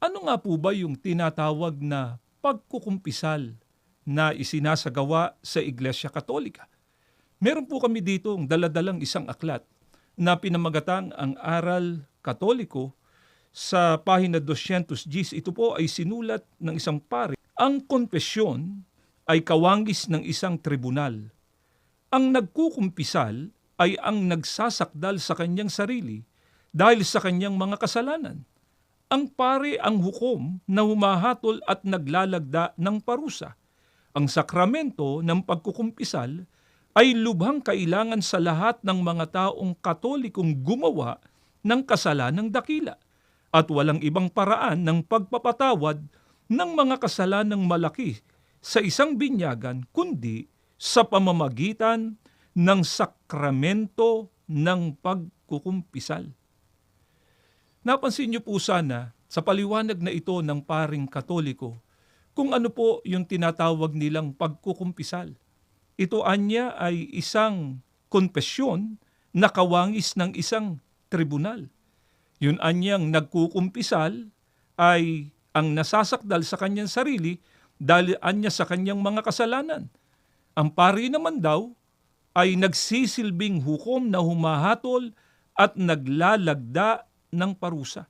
Ano nga po ba yung tinatawag na pagkukumpisal na isinasagawa sa Iglesia Katolika? Meron po kami dito ang daladalang isang aklat na pinamagatang ang Aral Katoliko sa pahina 210. Ito po ay sinulat ng isang pare. Ang konfesyon ay kawangis ng isang tribunal. Ang nagkukumpisal ay ang nagsasakdal sa kanyang sarili dahil sa kanyang mga kasalanan. Ang pare ang hukom na humahatol at naglalagda ng parusa. Ang sakramento ng pagkukumpisal ay lubhang kailangan sa lahat ng mga taong Katolikong gumawa ng kasalanang dakila at walang ibang paraan ng pagpapatawad ng mga kasalanang malaki sa isang binyagan kundi sa pamamagitan ng sakramento ng pagkukumpisal. Napansin niyo po sana sa paliwanag na ito ng paring Katoliko kung ano po yung tinatawag nilang pagkukumpisal. Ito anya ay isang konpesyon na kawangis ng isang tribunal. Yun anyang nagkukumpisal ay ang nasasakdal sa kanyang sarili dahil anya sa kanyang mga kasalanan. Ang pari naman daw ay nagsisilbing hukom na humahatol at naglalagda ng parusa.